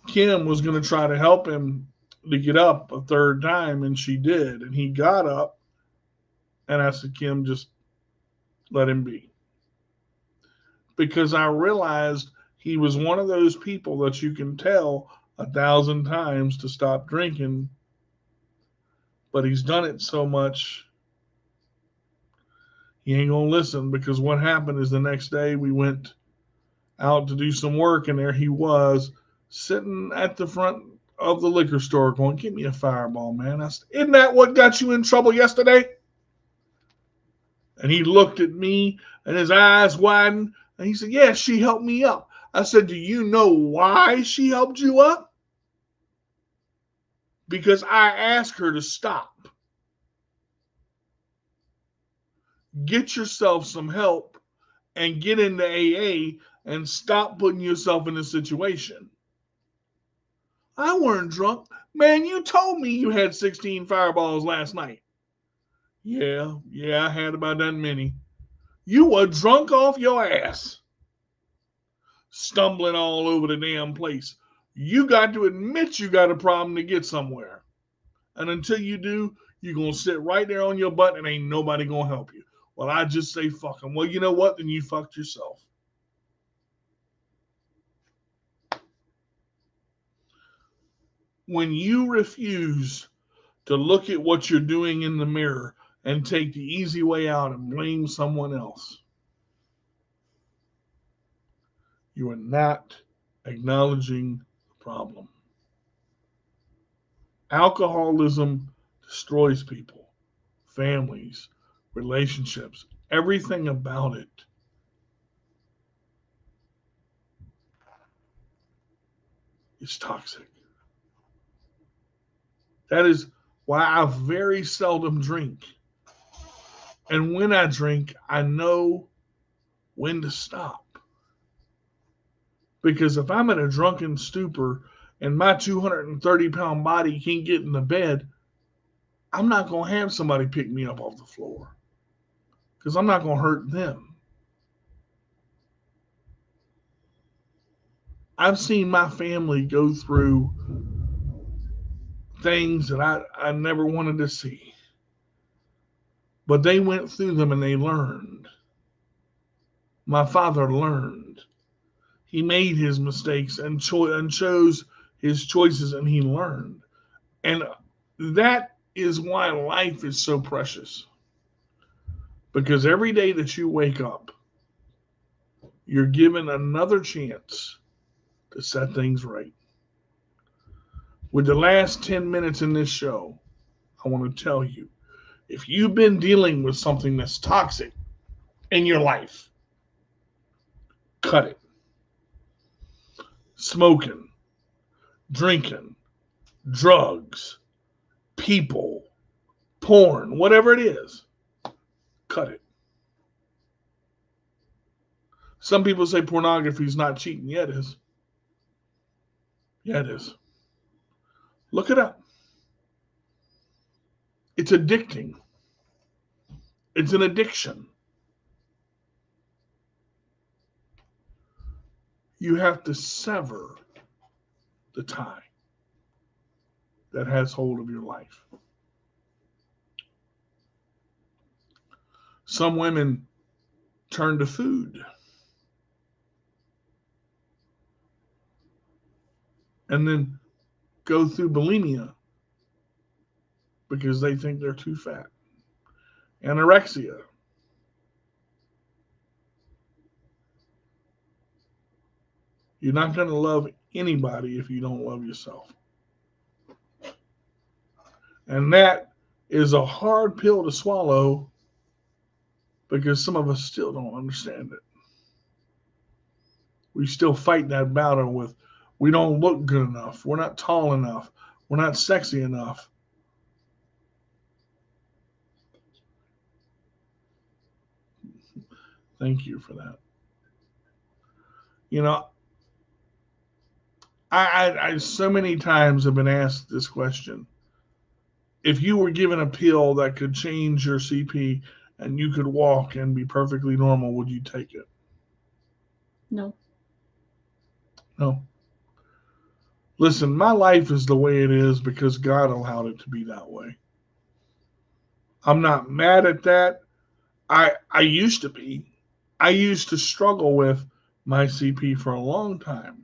Kim was going to try to help him to get up a third time, and she did. And he got up, and I said, Kim, just let him be. Because I realized he was one of those people that you can tell 1,000 times to stop drinking, but he's done it so much, he ain't going to listen. Because what happened is the next day we went out to do some work, and there he was sitting at the front of the liquor store going, give me a fireball, man. I said, isn't that what got you in trouble yesterday? And he looked at me, and his eyes widened, and he said, yeah, she helped me up. I said, do you know why she helped you up? Because I asked her to stop. Get yourself some help and get into AA and stop putting yourself in a situation. I weren't drunk. Man, you told me you had 16 fireballs last night. Yeah, I had about that many. You were drunk off your ass, stumbling all over the damn place. You got to admit you got a problem to get somewhere. And until you do, you're going to sit right there on your butt and ain't nobody going to help you. Well, I just say fuck them. Well, you know what? Then you fucked yourself. When you refuse to look at what you're doing in the mirror and take the easy way out and blame someone else, you are not acknowledging the problem. Alcoholism destroys people, families, relationships, everything about it. It's toxic. That is why I very seldom drink. And when I drink, I know when to stop. Because if I'm in a drunken stupor and my 230-pound body can't get in the bed, I'm not going to have somebody pick me up off the floor. Because I'm not going to hurt them. I've seen my family go through things that I never wanted to see. But they went through them and they learned. My father learned. He made his mistakes and chose his choices, and he learned. And that is why life is so precious. Because every day that you wake up, you're given another chance to set things right. With the last 10 minutes in this show, I want to tell you, If you've been dealing with something that's toxic in your life, cut it. Smoking, drinking, drugs, people, porn, whatever it is, cut it. Some people say pornography is not cheating. Yeah, it is. Yeah, it is. Look it up. It's addicting. It's an addiction. You have to sever the tie that has hold of your life. Some women turn to food and then go through bulimia because they think they're too fat. Anorexia. You're not going to love anybody if you don't love yourself. And that is a hard pill to swallow because some of us still don't understand it. We still fight that battle with, we don't look good enough. We're not tall enough. We're not sexy enough. Thank you for that. You know, I so many times have been asked this question. If you were given a pill that could change your CP and you could walk and be perfectly normal, would you take it? No. No. Listen, my life is the way it is because God allowed it to be that way. I'm not mad at that. I used to be. I used to struggle with my CP for a long time.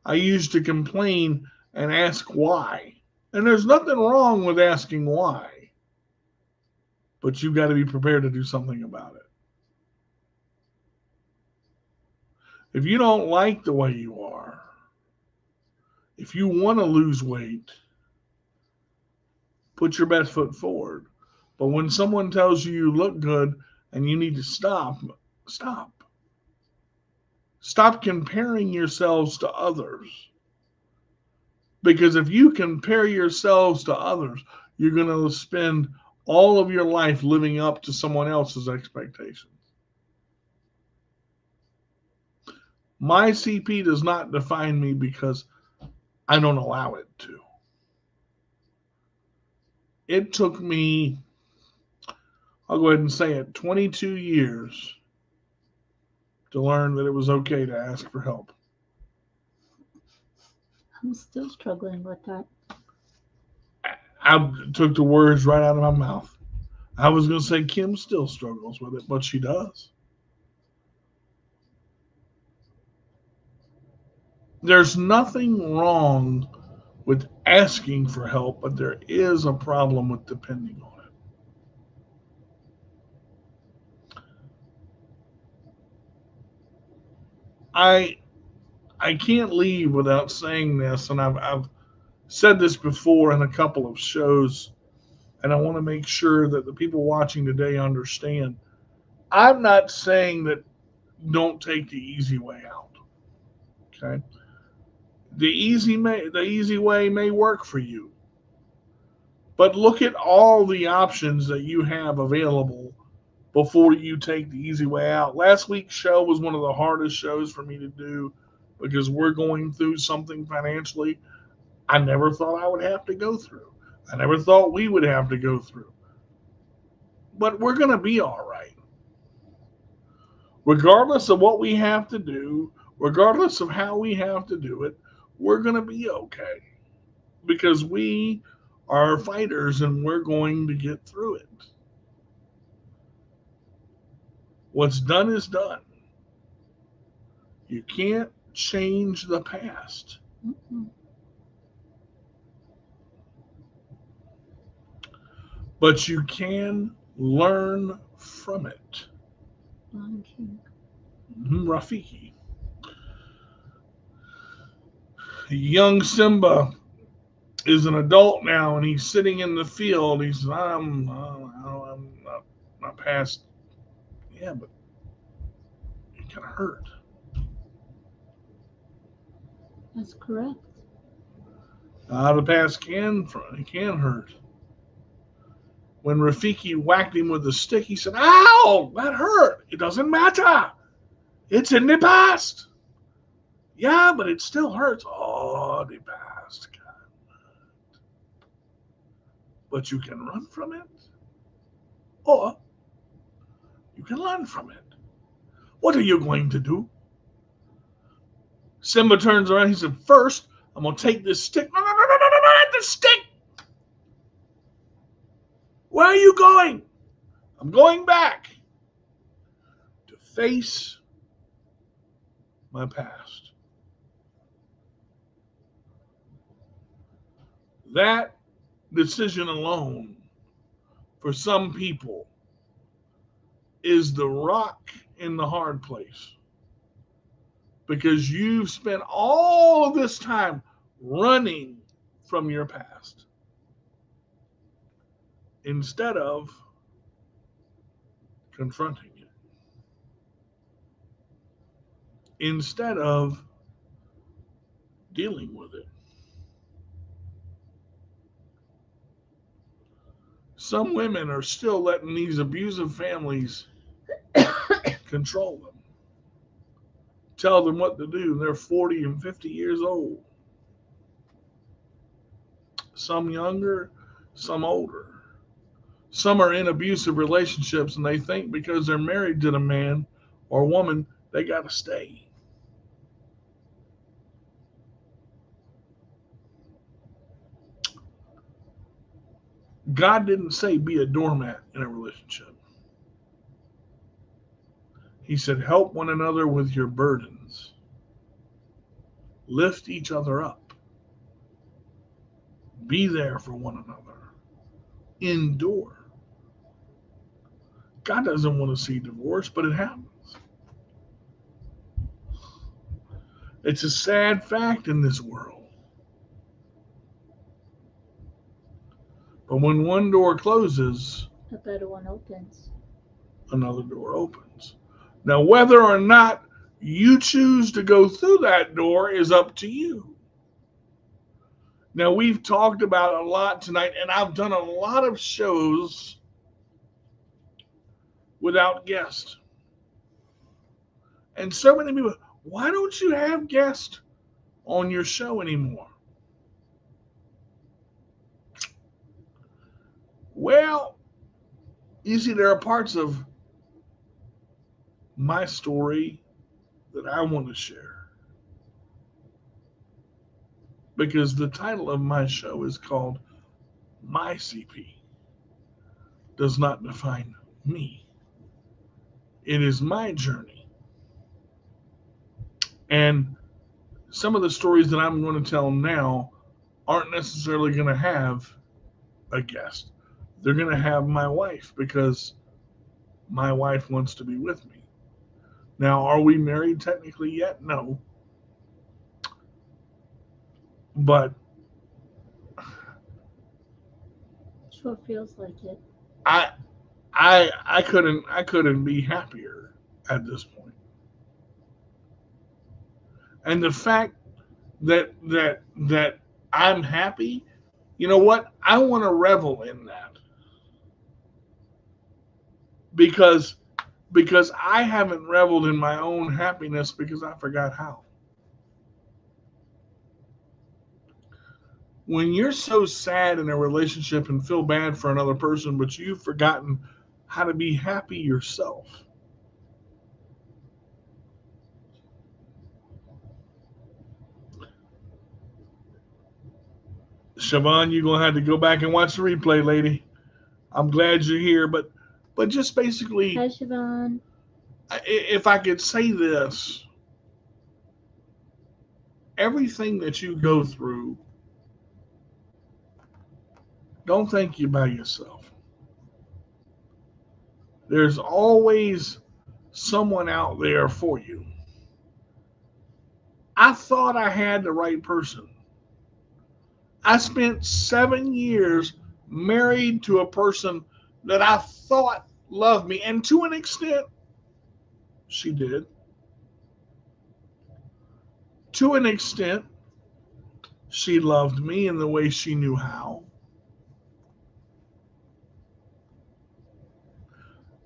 I used to complain and ask why. And there's nothing wrong with asking why. But you've got to be prepared to do something about it. If you don't like the way you are, if you want to lose weight, put your best foot forward. But when someone tells you you look good and you need to stop, stop. Stop comparing yourselves to others. Because if you compare yourselves to others, you're going to spend all of your life living up to someone else's expectations. My CP does not define me because I don't allow it to. It took me, I'll go ahead and say it, 22 years to learn that it was okay to ask for help. I'm still struggling with that. I took the words right out of my mouth. I was going to say Kim still struggles with it, but she does. There's nothing wrong with asking for help, but there is a problem with depending on it. I can't leave without saying this, and I've said this before in a couple of shows, and I want to make sure that the people watching today understand. I'm not saying that don't take the easy way out. Okay? The easy way may work for you. But look at all the options that you have available before you take the easy way out. Last week's show was one of the hardest shows for me to do because we're going through something financially I never thought I would have to go through. I never thought we would have to go through. But we're going to be all right. Regardless of what we have to do, regardless of how we have to do it, we're going to be okay. Because we are fighters and we're going to get through it. What's done is done. You can't change the past. Mm-mm. But you can learn from it. Rafiki. Young Simba is an adult now, and he's sitting in the field. He says, I'm not past. Yeah, but it can hurt. That's correct. The past can hurt. When Rafiki whacked him with the stick, he said, "Ow, that hurt. It doesn't matter. It's in the past." Yeah, but it still hurts. Oh, the past. But you can run from it, or you can learn from it. What are you going to do? Simba turns around. He said, "First, I'm going to take this stick." No, the stick. Where are you going? I'm going back to face my past. That decision alone, for some people, is the rock in the hard place. Because you've spent all of this time running from your past instead of confronting it, instead of dealing with it. Some women are still letting these abusive families control them, tell them what to do. They're 40 and 50 years old. Some younger, some older. Some are in abusive relationships and they think because they're married to the man or woman, they got to stay. God didn't say be a doormat in a relationship. He said help one another with your burdens. Lift each other up. Be there for one another. Endure. God doesn't want to see divorce, but it happens. It's a sad fact in this world. But when one door closes, A better one opens. another door opens. Now, whether or not you choose to go through that door is up to you. Now, we've talked about a lot tonight, and I've done a lot of shows without guests. And so many people, why don't you have guests on your show anymore? Well, you see, there are parts of my story that I want to share. Because the title of my show is called My CP Does Not Define Me. It is my journey. And some of the stories that I'm going to tell now aren't necessarily going to have a guest. They're going to have my wife because my wife wants to be with me. Now, are we married technically yet? No. But Sure feels like it. I couldn't be happier at this point. And the fact that I'm happy, you know what? I want to revel in that. Because I haven't reveled in my own happiness because I forgot how. When you're so sad in a relationship and feel bad for another person, but you've forgotten how to be happy yourself. Siobhan, you're going to have to go back and watch the replay, lady. I'm glad you're here, but just basically, Hi, Siobhan. if I could say this, everything that you go through, don't think you're by yourself. There's always someone out there for you. I thought I had the right person. I spent 7 years married to a person that I thought loved me. And to an extent, she did. To an extent, she loved me in the way she knew how.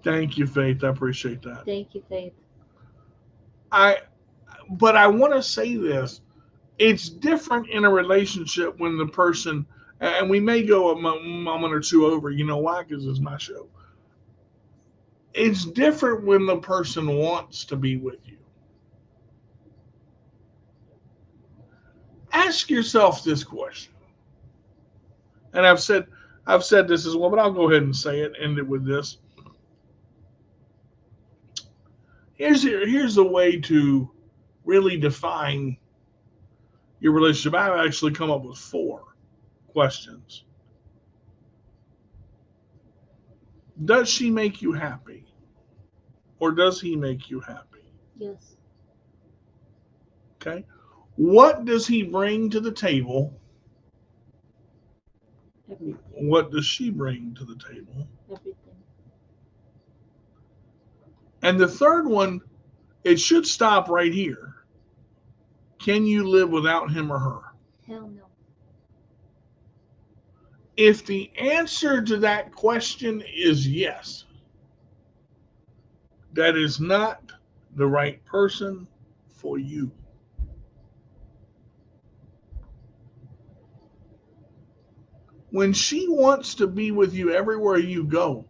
Thank you, Faith. I appreciate that. Thank you, Faith. But I want to say this. It's different in a relationship when the person, and we may go a moment or two over, you know why? Because it's my show. It's different when the person wants to be with you. Ask yourself this question. And I've said this as well, but I'll go ahead and say it, end it with this. Here's a way to really define your relationship. I've actually come up with 4 questions. Does she make you happy? Or does he make you happy? Yes. Okay. What does he bring to the table? Everything. What does she bring to the table? Everything. And the third one, it should stop right here. Can you live without him or her? Hell no. If the answer to that question is yes, that is not the right person for you. When she wants to be with you everywhere you go,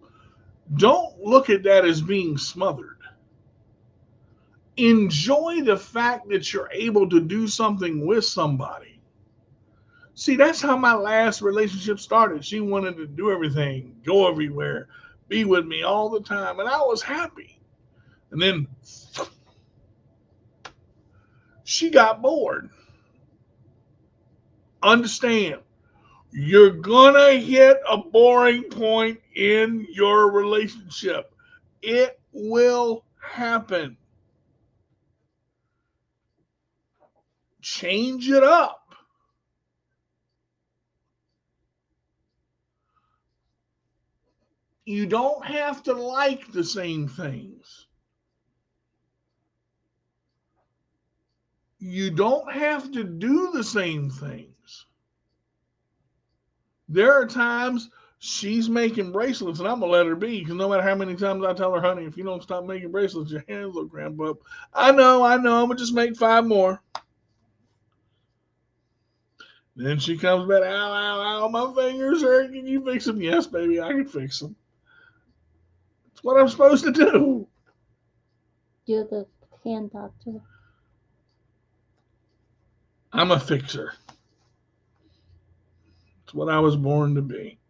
don't look at that as being smothered. Enjoy the fact that you're able to do something with somebody. See, that's how my last relationship started. She wanted to do everything, go everywhere, be with me all the time, and I was happy. And then she got bored. Understand, you're gonna hit a boring point in your relationship. It will happen. Change it up. You don't have to like the same things. You don't have to do the same things. There are times she's making bracelets and I'm going to let her be because no matter how many times I tell her, honey, if you don't stop making bracelets, your hands will cramp up. I know, I'm going to just make 5 more. Then she comes back, ow, ow, ow, my fingers hurt. Can you fix them? Yes, baby, I can fix them. It's what I'm supposed to do. You're the hand doctor. I'm a fixer. It's what I was born to be.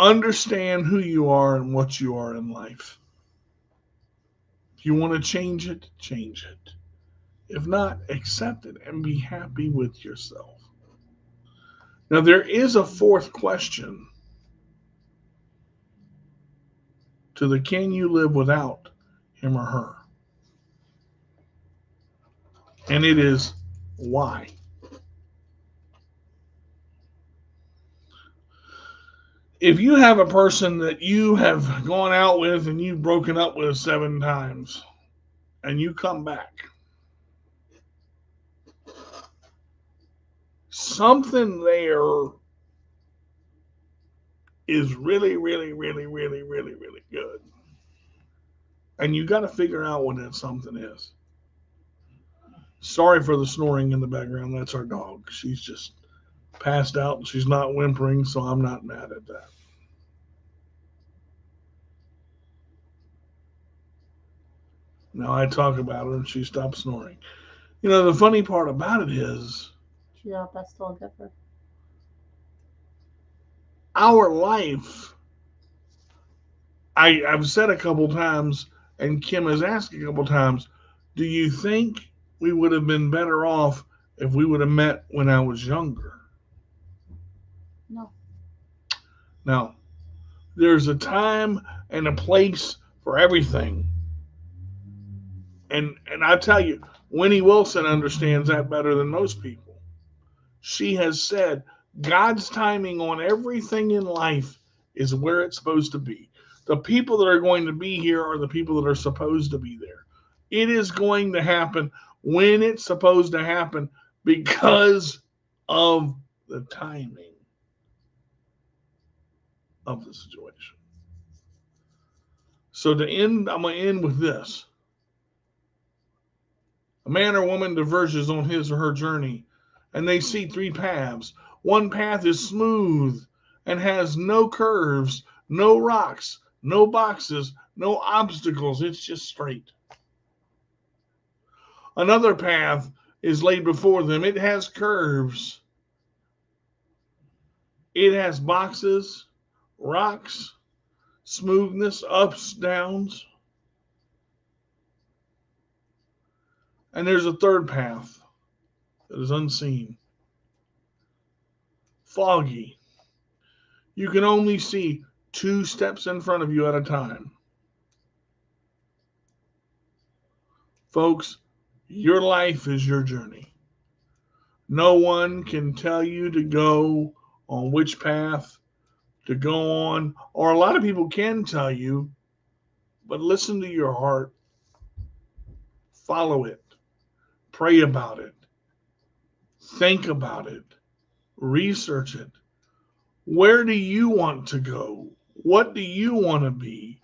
Understand who you are and what you are in life. If you want to change it, change it. If not, accept it and be happy with yourself. Now, there is a 4th question to the can you live without him or her? And it is why. If you have a person that you have gone out with and you've broken up with 7 times and you come back, something there is really, really, really, really, really, really good. And you got to figure out what that something is. Sorry for the snoring in the background. That's our dog. She's just passed out and she's not whimpering, so I'm not mad at that. Now I talk about her and she stops snoring. You know, the funny part about it is she's our best dog ever. Our life, I've said a couple times, and Kim has asked a couple times, do you think we would have been better off if we would have met when I was younger? No. Now, there's a time and a place for everything. And I tell you, Winnie Wilson understands that better than most people. She has said God's timing on everything in life is where it's supposed to be. The people that are going to be here are the people that are supposed to be there. It is going to happen when it's supposed to happen because of the timing of the situation. So to end, I'm going to end with this. A man or woman diverges on his or her journey, and they see three paths. One path is smooth and has no curves, no rocks, no boxes, no obstacles. It's just straight. Another path is laid before them. It has curves. It has boxes, rocks, smoothness, ups, downs. And there's a third path that is unseen. Foggy. You can only see 2 steps in front of you at a time. Folks, your life is your journey. No one can tell you to go on which path to go on, or a lot of people can tell you, but listen to your heart. Follow it. Pray about it. Think about it. Research it. Where do you want to go? What do you want to be?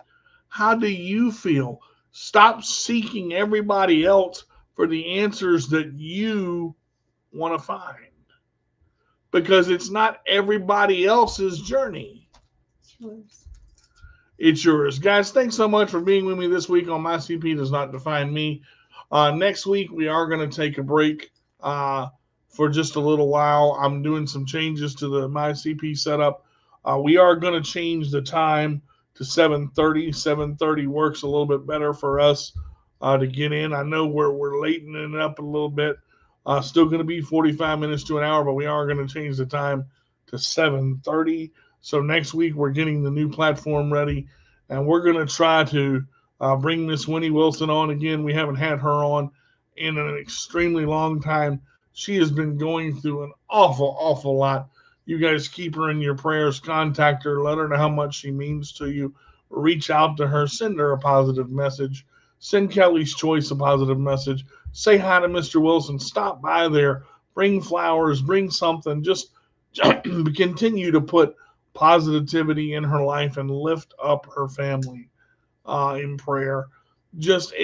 How do you feel? Stop seeking everybody else for the answers that you want to find. Because it's not everybody else's journey. It's yours. It's yours. Guys, thanks so much for being with me this week on My CP Does Not Define Me. Next week, we are going to take a break for just a little while. I'm doing some changes to the My CP setup. We are going to change the time to 7:30. 7:30 works a little bit better for us to get in. I know we're lightening it up a little bit. Still going to be 45 minutes to an hour, but we are going to change the time to 7:30. So next week, we're getting the new platform ready, and we're going to try to bring Miss Winnie Wilson on again. We haven't had her on in an extremely long time. She has been going through an awful lot. You guys keep her in your prayers. Contact her. Let her know how much she means to you. Reach out to her. Send her a positive message. Send Kelly's Choice a positive message. Say hi to Mr. Wilson. Stop by there. Bring flowers. Bring something. Just continue to put positivity in her life and lift up her family in prayer. Just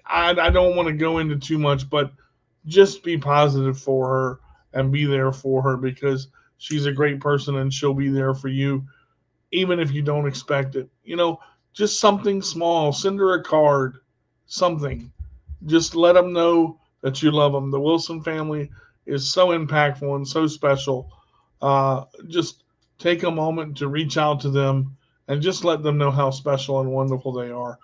I don't want to go into too much, but just be positive for her and be there for her, because she's a great person and she'll be there for you even if you don't expect it. Just something small. Send her a card, something. Just let them know that you love them. The Wilson family is so impactful and so special. Just take a moment to reach out to them and just let them know how special and wonderful they are.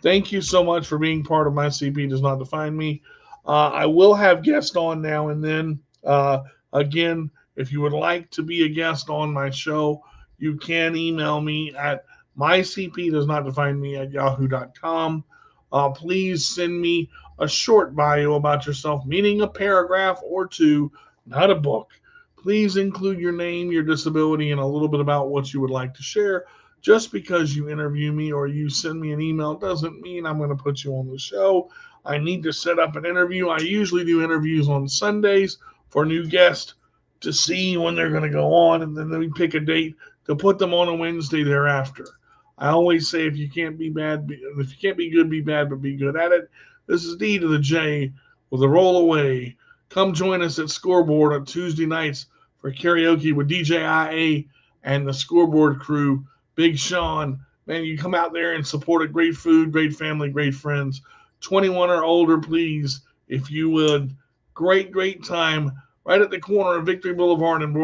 Thank you so much for being part of My CP Does Not Define Me. I will have guests on now and then. Again, if you would like to be a guest on my show, you can email me at mycpdoesnotdefinemE@yahoo.com. Please send me a short bio about yourself, meaning a paragraph or 2, not a book. Please include your name, your disability, and a little bit about what you would like to share. Just because you interview me or you send me an email doesn't mean I'm going to put you on the show. I need to set up an interview. I usually do interviews on Sundays for new guests to see when they're going to go on, and then we pick a date to put them on a Wednesday thereafter. I always say if you can't be good, be bad, but be good at it. This is D to the J with a roll away. Come join us at Scoreboard on Tuesday nights for karaoke with DJ IA and the Scoreboard crew. Big Sean, man, you come out there and support it. Great food, great family, great friends. 21 or older, please, if you would. Great time. Right at the corner of Victory Boulevard and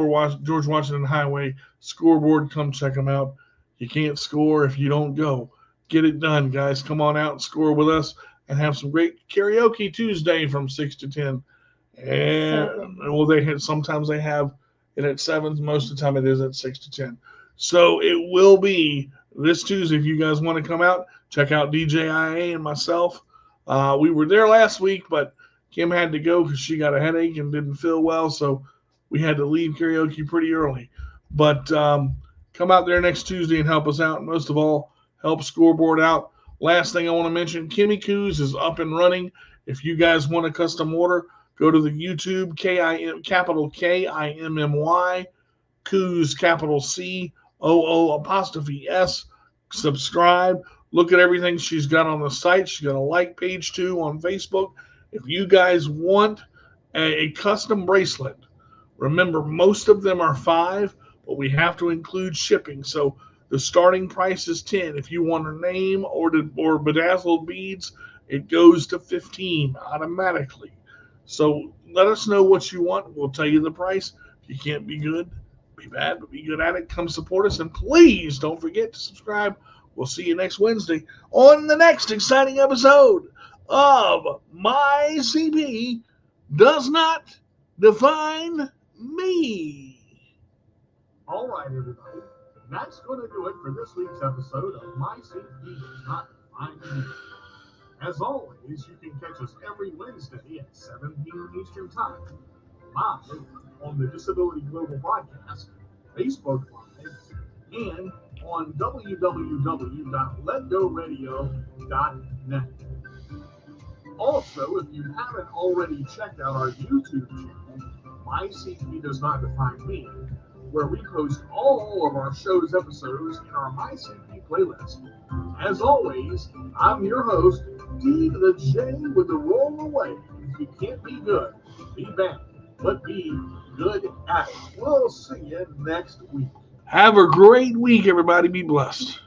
George Washington Highway. Scoreboard, come check them out. You can't score if you don't go. Get it done, guys. Come on out and score with us and have some great karaoke Tuesday from 6 to 10. And sometimes they have it at 7. Most of the time it is at 6 to 10. So it will be this Tuesday. If you guys want to come out, check out DJ IA and myself. We were there last week, but Kim had to go because she got a headache and didn't feel well, so we had to leave karaoke pretty early. But come out there next Tuesday and help us out. And most of all, help Scoreboard out. Last thing I want to mention, Kimmy Coos is up and running. If you guys want a custom order, go to the YouTube, capital Kimmy, Coos, capital COO''S. Subscribe. Look at everything she's got on the site. She's got a like page too on Facebook. If you guys want a custom bracelet, remember most of them are $5, but we have to include shipping. So the starting price is $10. If you want a name or bedazzled beads, it goes to $15 automatically. So let us know what you want. We'll tell you the price. If you can't be good, be bad, but be good at it. Come support us, and please don't forget to subscribe. We'll see you next Wednesday on the next exciting episode of My CP Does Not Define Me. All right, everybody. That's going to do it for this week's episode of My CP Does Not Define Me. As always, you can catch us every Wednesday at 7 p.m. Eastern Time, live on the Disability Global Podcast, Facebook Live, and on www.letgoradio.net. Also, if you haven't already checked out our YouTube channel, My CP Does Not Define Me, where we post all of our show's episodes in our My CP playlist. As always, I'm your host, D to the J with the roll away. If you can't be good, be bad, but be good at it. We'll see you next week. Have a great week, everybody. Be blessed.